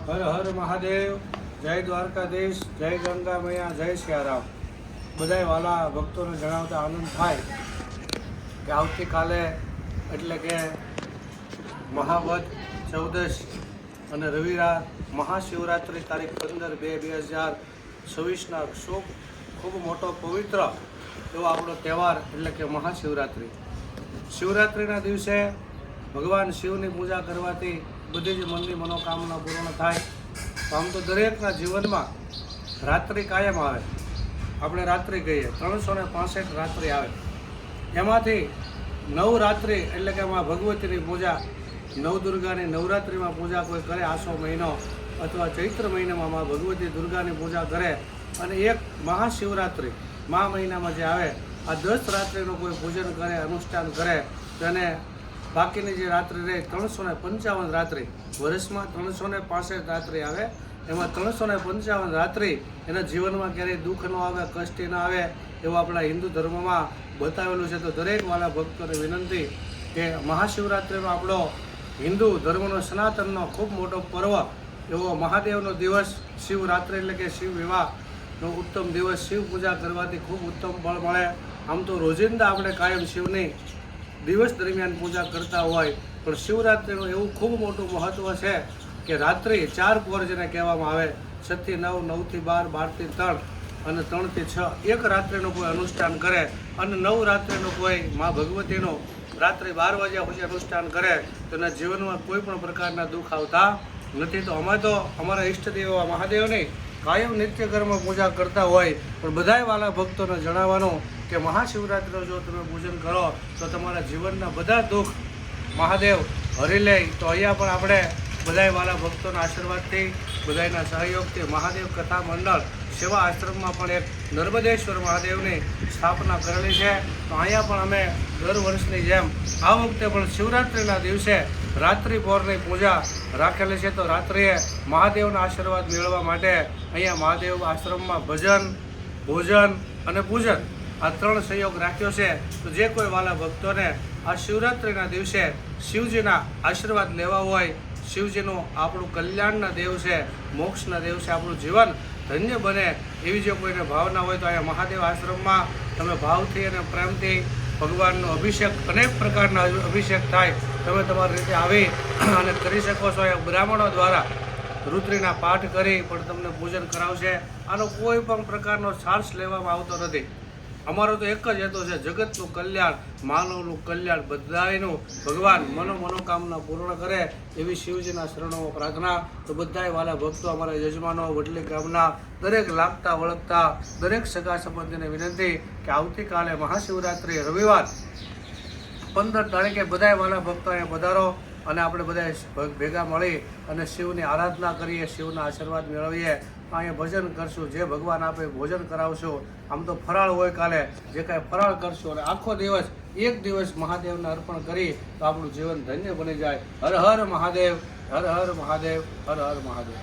હર હર મહાદેવ, જય દ્વારકાધીશ, જય ગંગા મૈયા, જય સિયારામ. બધાય વાલા ભક્તોને જણાવતા આનંદ થાય કે આવતીકાલે એટલે કે મહાવદ ચૌદશ અને રવિવાર મહાશિવરાત્રિ તારીખ 15/2/2026ના ખૂબ મોટો પવિત્ર એવો આપણો તહેવાર એટલે કે મહાશિવરાત્રિ. શિવરાત્રિના દિવસે ભગવાન શિવની પૂજા કરવાથી બધી જ મનની મનોકામના પૂર્ણ થાય. તો આમ તો દરેકના જીવનમાં રાત્રિ કાયમ આવે. આપણે રાત્રિ કહીએ 365 રાત્રિ આવે. એમાંથી નવરાત્રિ એટલે કે માં ભગવતીની પૂજા, નવદુર્ગાની નવરાત્રિમાં પૂજા કોઈ કરે, આસો મહિનો અથવા ચૈત્ર મહિનામાં માં ભગવતી દુર્ગાની પૂજા કરે, અને એક મહાશિવરાત્રિ મા મહિનામાં જે આવે આ 10 રાત્રિનું કોઈ પૂજન કરે, અનુષ્ઠાન કરે, તેને બાકીની જે રાત્રિ રહે 355 રાત્રિ, વર્ષમાં 365 રાત્રિ આવે, એમાં 355 રાત્રિ એના જીવનમાં ક્યારેય દુઃખ ન આવે, કષ્ટ ન આવે એવું આપણા હિન્દુ ધર્મમાં બતાવેલું છે. તો દરેક વાલા ભક્તોને વિનંતી કે મહાશિવરાત્રિનો આપણો હિન્દુ ધર્મનો સનાતનનો ખૂબ મોટો પર્વ એવો મહાદેવનો દિવસ શિવરાત્રિ એટલે કે શિવ વિવાહનો ઉત્તમ દિવસ. શિવ પૂજા કરવાથી ખૂબ ઉત્તમ ફળ મળે. આમ તો રોજિંદા આપણે કાયમ શિવની દિવસ દરમિયાન પૂજા કરતા હોય, પણ શિવરાત્રિનું એવું ખૂબ મોટું મહત્ત્વ છે કે રાત્રિ 4 પહોર જેને કહેવામાં આવે, 6 થી 9, 9 થી 12, 12 થી 3 અને 3 થી 6 એક રાત્રિનું કોઈ અનુષ્ઠાન કરે, અને 9 રાત્રિનું કોઈ મા ભગવતીનું રાત્રે 12 વાગ્યા પછી અનુષ્ઠાન કરે તો એના જીવનમાં કોઈ પણ પ્રકારના દુઃખ આવતા નથી. તો અમે તો અમારા ઈષ્ટદેવ મહાદેવની કાયમ નિત્ય કર્મ પૂજા કરતા હોય, પણ બધાય વાલા ભક્તોને જણાવવાનું કે મહાશિવરાત્રિનું જો તમે પૂજન કરો તો તમારા જીવનના બધા દુઃખ મહાદેવ હરી લે. તો અહીંયા પણ આપણે બધાય વાલા ભક્તોના આશીર્વાદથી, બધાના સહયોગથી મહાદેવ કથા મંડળ સેવા આશ્રમમાં પણ એક નર્મદેશ્વર મહાદેવની સ્થાપના કરેલી છે. તો અહીંયા પણ અમે દર વર્ષની જેમ આ વખતે પણ શિવરાત્રિના દિવસે રાત્રિ પહોરની પૂજા રાખેલી છે. તો રાત્રિએ મહાદેવના આશીર્વાદ મેળવવા માટે અહીંયા મહાદેવ આશ્રમમાં ભજન, ભોજન અને પૂજન આ 3 સહયોગ રાખ્યો છે. તો જે કોઈ વાલા ભક્તોને આ શિવરાત્રિના દિવસે શિવજીના આશીર્વાદ લેવા હોય, શિવજીનું આપણું કલ્યાણના દેવ છે, મોક્ષના દેવ છે, આપણું જીવન ધન્ય બને એવી જો કોઈને ભાવના હોય તો અહીંયા મહાદેવ આશ્રમમાં તમે ભાવથી અને પ્રેમથી ભગવાનનો અભિષેક, અનેક પ્રકારના અભિષેક થાય, તમે તમારી રીતે આવી અને કરી શકો છો. એ બ્રાહ્મણો દ્વારા રુદ્રીના પાઠ કરી પણ તમને પૂજન કરાવશે. આનો કોઈ પણ પ્રકારનો ચાર્જ લેવામાં આવતો નથી. અમારો તો એક જ હેતુ છે, જગતનું કલ્યાણ, માનવનું કલ્યાણ, બધાયનું ભગવાન મનોકામના પૂર્ણ કરે એવી શિવજીના શરણોમાં પ્રાર્થના. તો બધાય વાલા ભક્તો, અમારા યજમાનો, વડલી ગામના દરેક લાગતા વળગતા દરેક સગા સંબંધીને વિનંતી કે આવતીકાલે મહાશિવરાત્રિ રવિવાર 15 તારીખે બધાય વાલા ભક્તો અહીંયા પધારો અને આપણે બધા ભેગા મળી અને શિવની આરાધના કરીએ, શિવના આશીર્વાદ મેળવીએ. અહીંયા ભજન કરશું, જે ભગવાન આપે ભોજન કરાવશું. આમ તો ફરાળ હોય કાલે, જે કાંઈ ફરાળ કરશું અને આખો દિવસ એક દિવસ મહાદેવને અર્પણ કરી તો આપણું જીવન ધન્ય બની જાય. હર હર મહાદેવ, હર હર મહાદેવ, હર હર મહાદેવ.